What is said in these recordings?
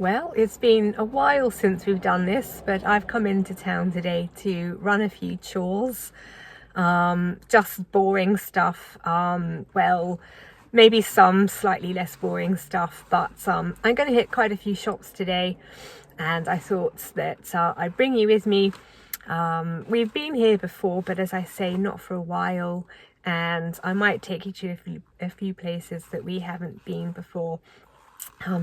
Well, it's been a while since we've done this, but I've come into town today to run a few chores. Just boring stuff. Well, maybe some slightly less boring stuff, but I'm going to hit quite a few shops today, and I thought that I'd bring you with me. We've been here before, but as I say, not for a while, and I might take you to a few places that we haven't been before.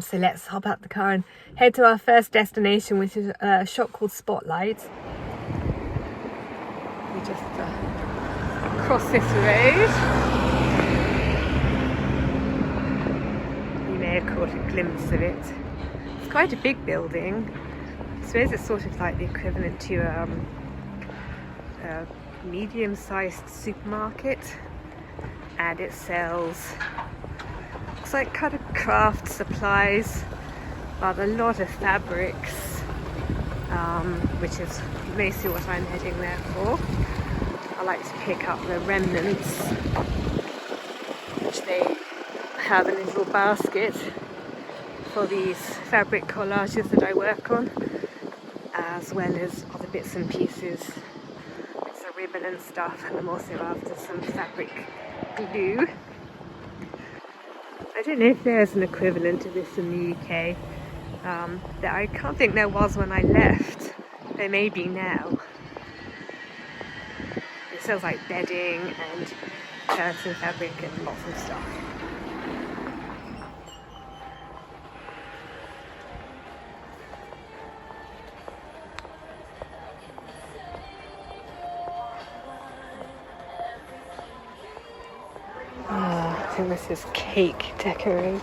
So let's hop out the car and head to our first destination, which is a shop called Spotlight. We just cross this road. You may have caught a glimpse of it. It's quite a big building. I suppose it's sort of like the equivalent to a medium-sized supermarket, and it sells looks like kind of craft supplies, but a lot of fabrics, which is mostly what I'm heading there for. I like to pick up the remnants, which they have in a little basket for these fabric collages that I work on, as well as other bits and pieces, bits of ribbon and stuff, and I'm also after some fabric glue. I don't know if there's an equivalent to this in the UK. I can't think there was when I left. There may be now. It sells like bedding and curtain fabric and lots of stuff. I think this is cake decorating.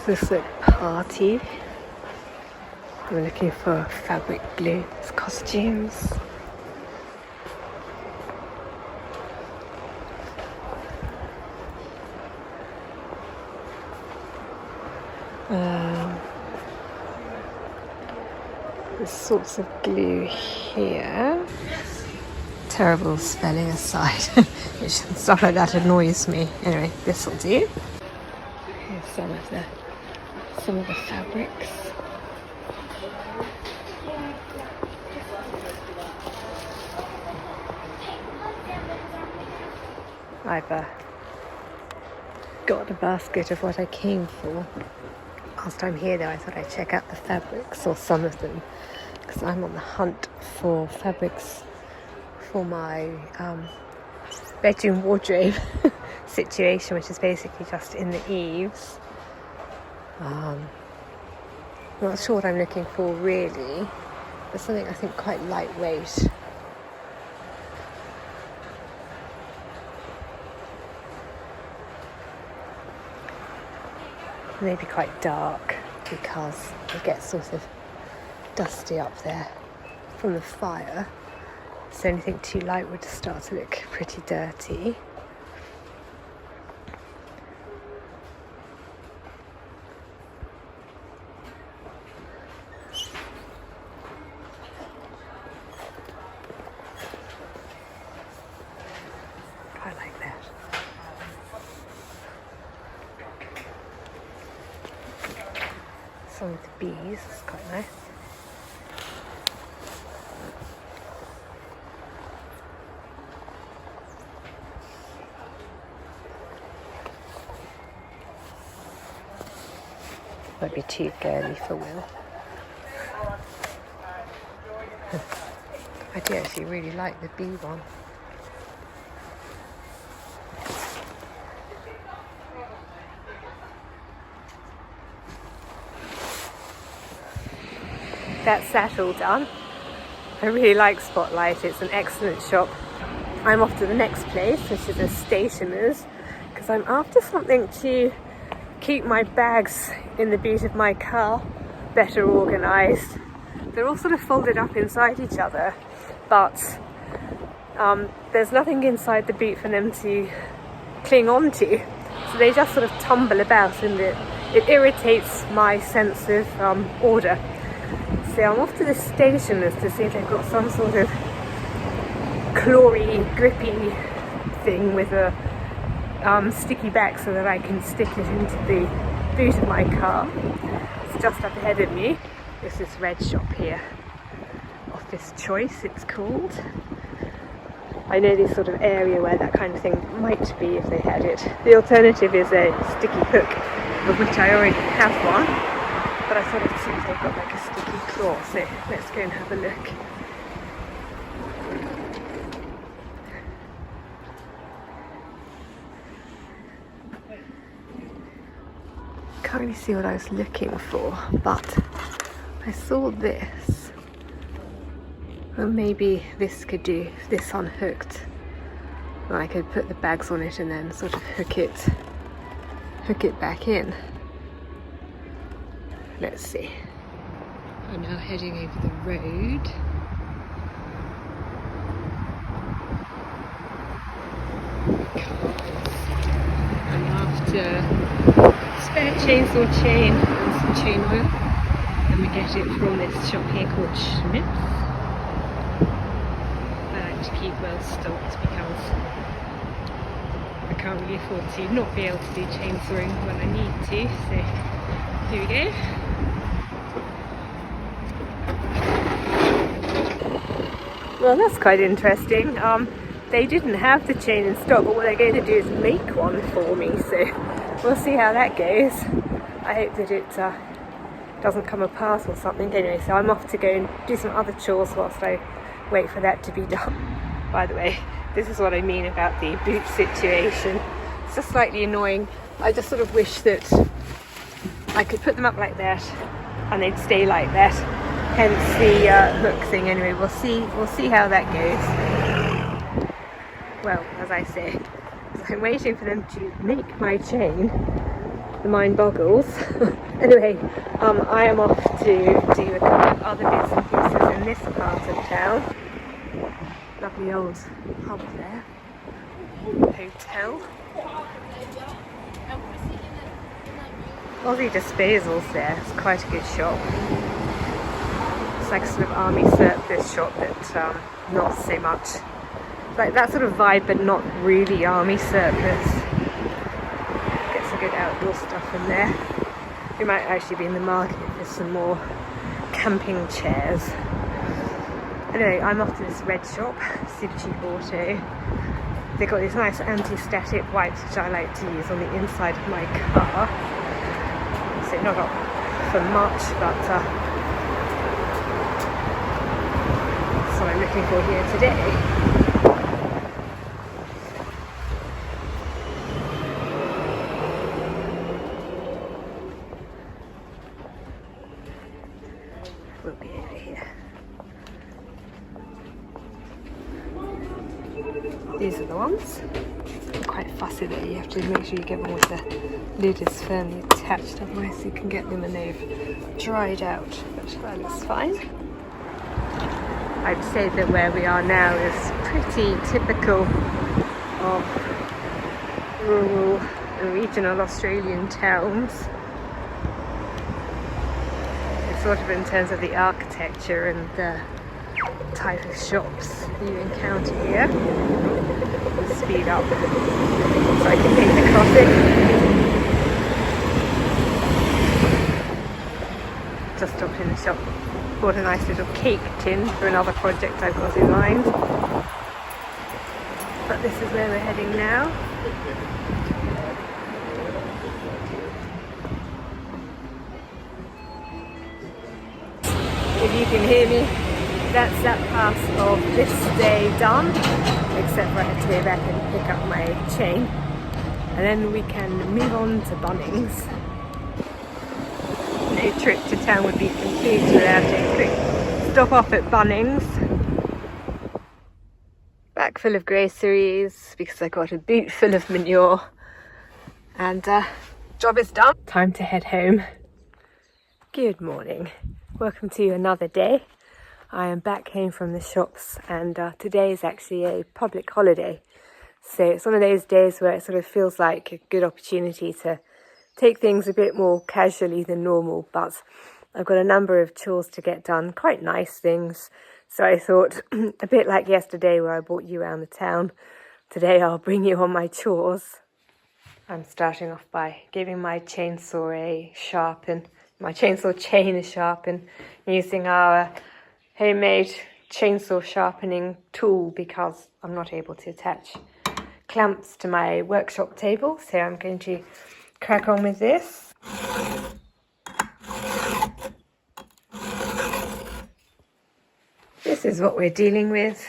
This is a party. I'm looking for fabric glue, costumes. There's sorts of glue here. Terrible spelling aside, which stuff like that annoys me. Anyway, this will do. Here's some of the fabrics. I've got a basket of what I came for. Whilst I'm here though, I thought I'd check out the fabrics, or some of them, because I'm on the hunt for fabrics for my bedroom wardrobe situation, which is basically just in the eaves. Not sure what I'm looking for really, but something I think quite lightweight. Maybe quite dark, because it gets sort of dusty up there from the fire, so anything too light would start to look pretty dirty. I like that. Some of the bees, it's quite nice. Might be too girly for Will. I do actually really like the bee one. That's that all done. I really like Spotlight, it's an excellent shop. I'm off to the next place, which is a stationer's, because I'm after something to keep my bags in the boot of my car better organised. They're all sort of folded up inside each other, but there's nothing inside the boot for them to cling on to, so they just sort of tumble about, and it irritates my sense of order. So I'm off to the stationers to see if they've got some sort of clawy, grippy thing with a sticky back so that I can stick it into the boot of my car. It's just up ahead of me. There's this red shop here, Office Choice it's called. I know this sort of area where that kind of thing might be if they had it. The alternative is a sticky hook, of which I already have one, but I thought I'd see if they've got like a sticky claw, so let's go and have a look. Can't really see what I was looking for, but I saw this. Well, maybe this could do, if this unhooked. Well, I could put the bags on it and then sort of hook it back in. Let's see. I'm now heading over the road. I'm after spare chainsaw chain and some chain oil, and we get it from this shop here called Schmidt's. I like to keep well stocked because I can't really afford to not be able to do chainsawing when I need to, so here we go. Well, that's quite interesting. They didn't have the chain in stock, but what they're going to do is make one for me, so we'll see how that goes. I hope that it doesn't come apart or something. Anyway, so I'm off to go and do some other chores whilst I wait for that to be done. By the way, this is what I mean about the boot situation. It's just slightly annoying. I just sort of wish that I could put them up like that and they'd stay like that. Hence the hook thing. Anyway, we'll see how that goes. Well, as I said, I'm waiting for them to make my chain. The mind boggles. Anyway, I am off to do a couple of other bits and pieces in this part of town. Lovely old pub there. Hotel. Aussie Disposals there. It's quite a good shop. It's like a sort of army surplus shop, but not so much. Like that sort of vibe, but not really army surplus. Get some good outdoor stuff in there. We might actually be in the market for some more camping chairs. Anyway, I'm off to this red shop, Supercheap Auto. They've got these nice anti-static wipes which I like to use on the inside of my car. So not for much, but that's what I'm looking for here today. We'll be over here. These are the ones. They're quite fussy though, you have to make sure you get one with the lid is firmly attached, otherwise you can get them and they've dried out, but that looks fine. I'd say that where we are now is pretty typical of rural and regional Australian towns. It's sort of in terms of the architecture and the type of shops you encounter here. Speed up so I can make the crossing. Just stopped in the shop, bought a nice little cake tin for another project I've got in mind. But this is where we're heading now. If you can hear me, that's that part of this day done, except for I have to go back and pick up my chain, and then we can move on to Bunnings. No trip to town would be complete without a quick stop off at Bunnings. Bag full of groceries because I got a boot full of manure, and job is done. Time to head home. Good morning. Welcome to another day. I am back home from the shops, and today is actually a public holiday. So it's one of those days where it sort of feels like a good opportunity to take things a bit more casually than normal, but I've got a number of chores to get done, quite nice things. So I thought, a bit like yesterday where I brought you around the town, today I'll bring you on my chores. I'm starting off by giving my chainsaw a sharpen. My chainsaw chain a sharpen using our homemade chainsaw sharpening tool because I'm not able to attach clamps to my workshop table. So I'm going to crack on with this. This is what we're dealing with.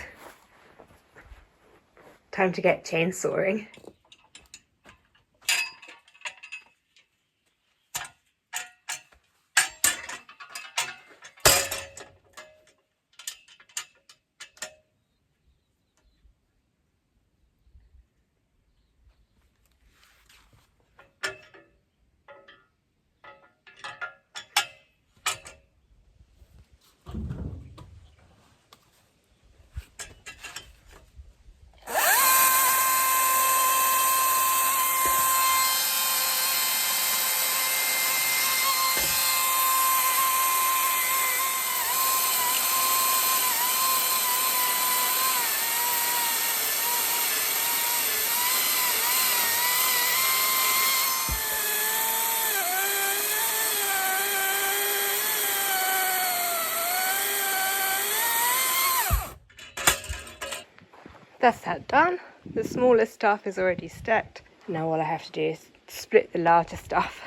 Time to get chainsawing. That's that done. The smaller stuff is already stacked. Now all I have to do is split the larger stuff.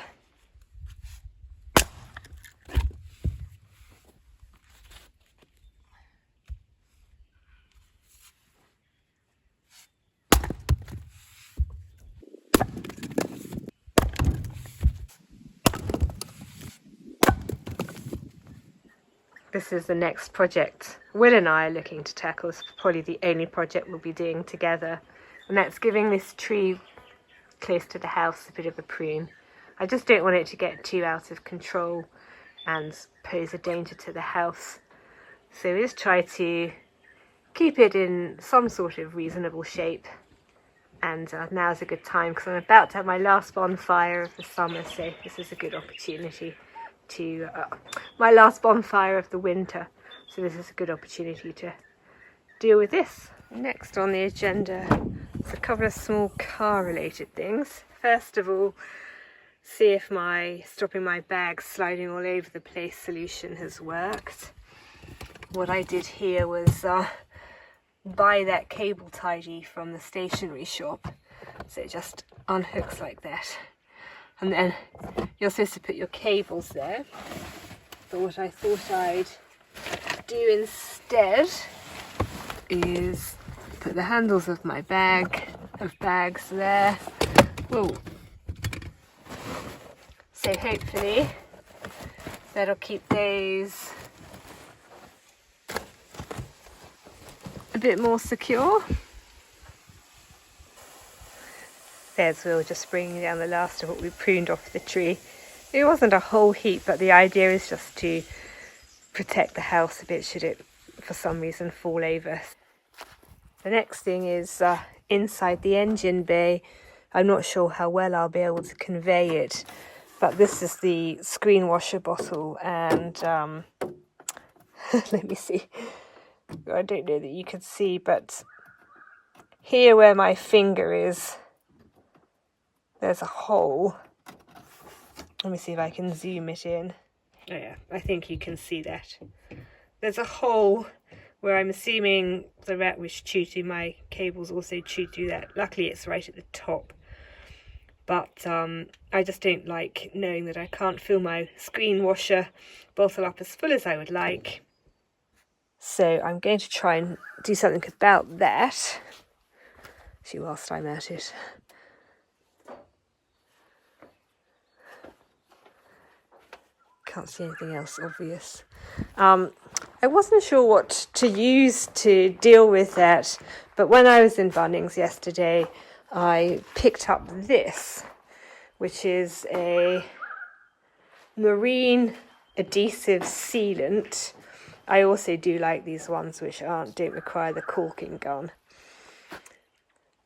This is the next project Will and I are looking to tackle. It's probably the only project we'll be doing together, and that's giving this tree close to the house a bit of a prune. I just don't want it to get too out of control and pose a danger to the house. So we just try to keep it in some sort of reasonable shape. And now's a good time because I'm about to have my last bonfire of the summer, so this is a good opportunity to my last bonfire of the winter, so this is a good opportunity to deal with this. Next on the agenda is a couple of small car related things. First of all, see if my stopping my bags sliding all over the place solution has worked. What I did here was buy that cable tidy from the stationery shop, so it just unhooks like that. And then you're supposed to put your cables there. But what I thought I'd do instead is put the handles of my bags there. Whoa. So hopefully that'll keep those a bit more secure. There's Will just bringing down the last of what we pruned off the tree. It wasn't a whole heap, but the idea is just to protect the house a bit should it for some reason fall over. The next thing is inside the engine bay. I'm not sure how well I'll be able to convey it, but this is the screen washer bottle, and let me see. I don't know that you can see, but here where my finger is, there's a hole. Let me see if I can zoom it in. Oh yeah, I think you can see that. There's a hole where I'm assuming the rat which chewed through my cables also chewed through that. Luckily it's right at the top. But I just don't like knowing that I can't fill my screen washer bottle up as full as I would like. So I'm going to try and do something about that. See, whilst I'm at it. Can't see anything else obvious. I wasn't sure what to use to deal with that, but when I was in Bunnings yesterday, I picked up this, which is a marine adhesive sealant. I also do like these ones which don't require the caulking gun.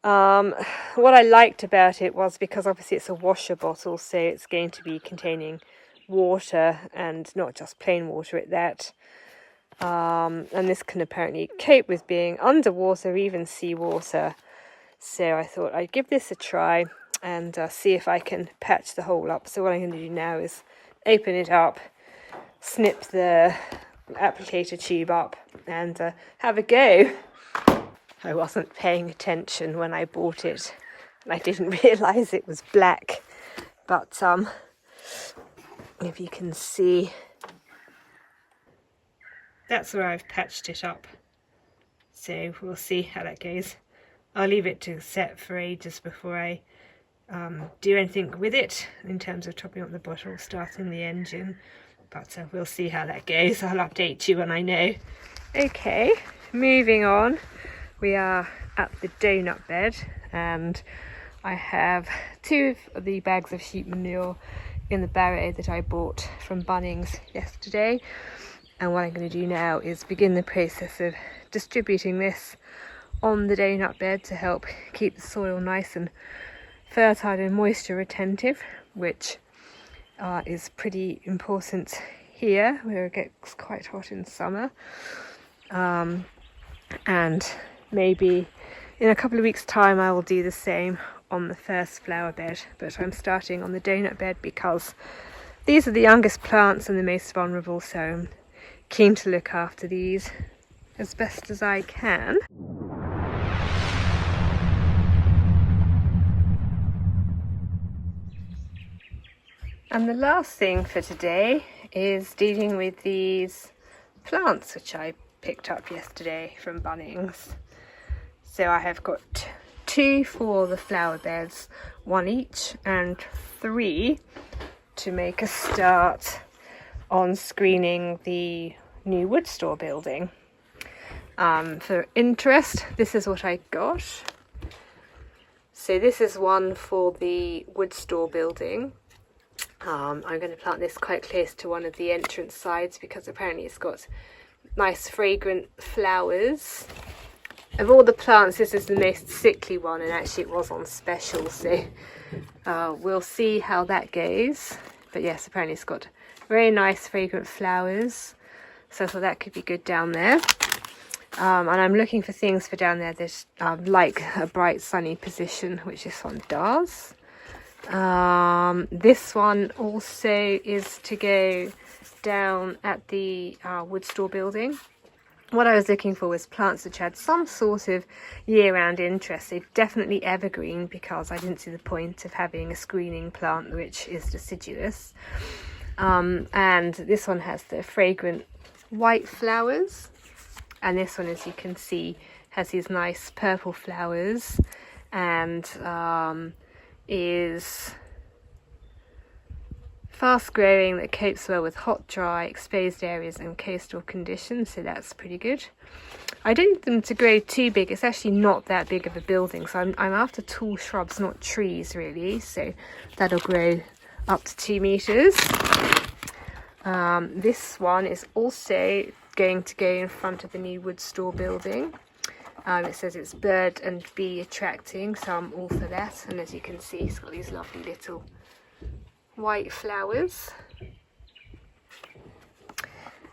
What I liked about it was because obviously it's a washer bottle, so it's going to be containing water, and not just plain water at that. And this can apparently cope with being underwater, even seawater. So I thought I'd give this a try and see if I can patch the hole up. So what I'm going to do now is open it up, snip the applicator tube up, and have a go. I wasn't paying attention when I bought it, and I didn't realise it was black. But if you can see, that's where I've patched it up. So we'll see how that goes. I'll leave it to set for ages before I do anything with it in terms of topping up the bottle, starting the engine. But we'll see how that goes. I'll update you when I know. Okay, moving on. We are at the Doughnut Bed, and I have 2 of the bags of sheep manure in the barrow that I bought from Bunnings yesterday. And what I'm going to do now is begin the process of distributing this on the Doughnut Bed to help keep the soil nice and fertile and moisture retentive, which is pretty important here where it gets quite hot in summer. And maybe in a couple of weeks' time I will do the same on the first flower bed, but I'm starting on the Doughnut Bed because these are the youngest plants and the most vulnerable, so I'm keen to look after these as best as I can. And the last thing for today is dealing with these plants which I picked up yesterday from Bunnings. So I have got 2 for the flower beds, 1 each, and 3 to make a start on screening the new Woodstore building. For interest, this is what I got. So this is one for the Woodstore building. I'm going to plant this quite close to one of the entrance sides because apparently it's got nice fragrant flowers. Of all the plants, this is the most sickly one, and actually it was on special, so we'll see how that goes. But yes, apparently it's got very nice fragrant flowers, so I thought that could be good down there. And I'm looking for things for down there that like a bright sunny position, which this one does. This one also is to go down at the Woodstore building. What I was looking for was plants which had some sort of year-round interest. They're definitely evergreen because I didn't see the point of having a screening plant which is deciduous. And this one has the fragrant white flowers, and this one, as you can see, has these nice purple flowers, and is fast growing, that copes well with hot, dry, exposed areas and coastal conditions, so that's pretty good. I don't need them to grow too big. It's actually not that big of a building, so I'm after tall shrubs, not trees really, so that'll grow up to 2 meters. This one is also going to go in front of the new Woodstore building. It says it's bird and bee attracting, so I'm all for that. And as you can see, it's got these lovely little white flowers.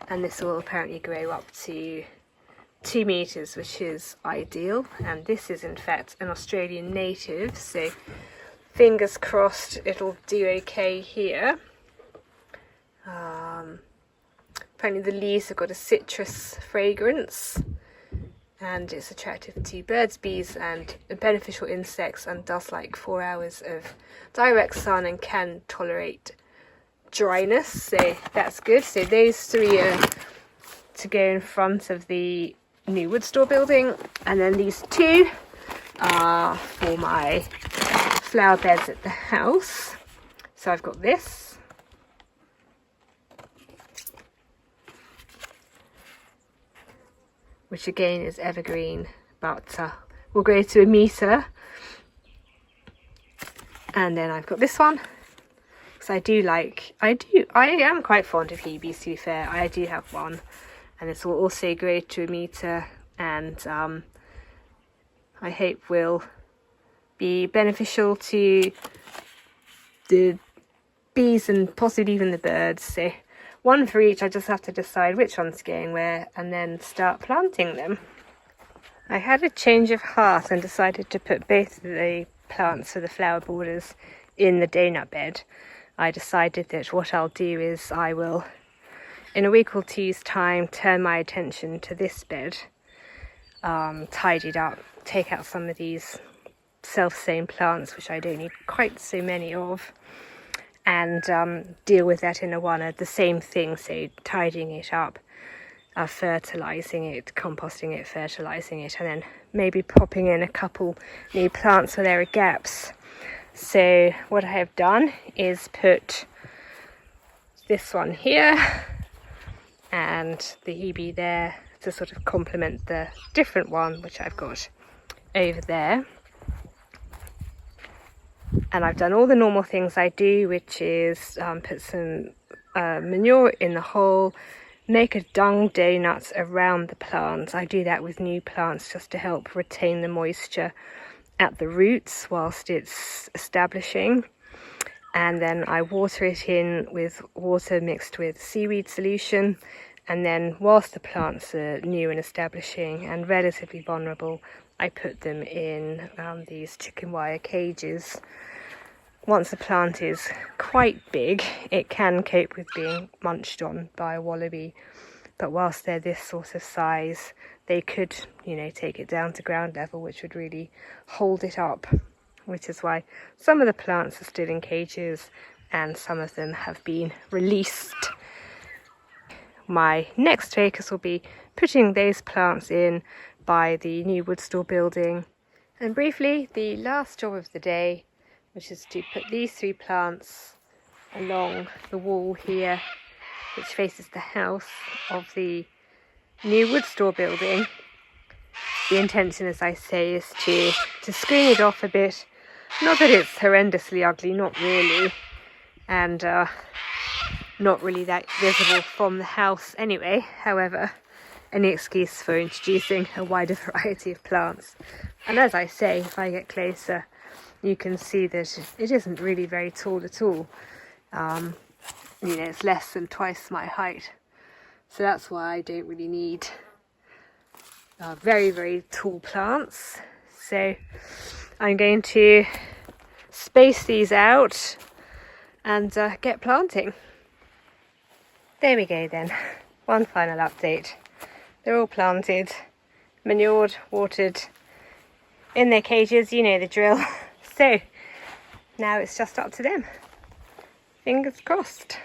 And this will apparently grow up to 2 meters, which is ideal. And this is in fact an Australian native, so fingers crossed it'll do okay here. Apparently the leaves have got a citrus fragrance, and it's attractive to birds, bees and beneficial insects, and does like 4 hours of direct sun and can tolerate dryness, so that's good. So those 3 are to go in front of the new Woodstore building, and then these 2 are for my flower beds at the house. So I've got this, which again is evergreen, but will grow to 1 meter. And then I've got this one, because I am quite fond of Hebes, to be fair. I do have one, and this will also grow to 1 meter, and I hope will be beneficial to the bees and possibly even the birds. So one for each. I just have to decide which one's going where and then start planting them. I had a change of heart and decided to put both of the plants for the flower borders in the Doughnut bed. I decided that what I'll do is I will, in a week or two's time, turn my attention to this bed, tidy it up, take out some of these self-sown plants, which I don't need quite so many of, and deal with that in a one, the same thing, so tidying it up, fertilising it, composting it, fertilising it, and then maybe popping in a couple new plants where there are gaps. So what I have done is put this one here and the Hebe there to sort of complement the different one which I've got over there. And I've done all the normal things I do, which is put some manure in the hole, make a dung doughnut around the plants. I do that with new plants just to help retain the moisture at the roots whilst it's establishing. And then I water it in with water mixed with seaweed solution. And then whilst the plants are new and establishing and relatively vulnerable, I put them in these chicken wire cages. Once a plant is quite big, it can cope with being munched on by a wallaby. But whilst they're this sort of size, they could, take it down to ground level, which would really hold it up. Which is why some of the plants are still in cages and some of them have been released. My next focus will be putting those plants in by the new Woodstore building. And briefly, the last job of the day, which is to put these 3 plants along the wall here, which faces the house of the new Woodstore building. The intention, as I say, is to screen it off a bit. Not that it's horrendously ugly, not really, and not really that visible from the house anyway. However, any excuse for introducing a wider variety of plants. And as I say, if I get closer, you can see that it isn't really very tall at all. It's less than twice my height. So that's why I don't really need very, very tall plants. So I'm going to space these out and get planting. There we go then. One final update. They're all planted, manured, watered, in their cages, you know the drill. So now it's just up to them. Fingers crossed.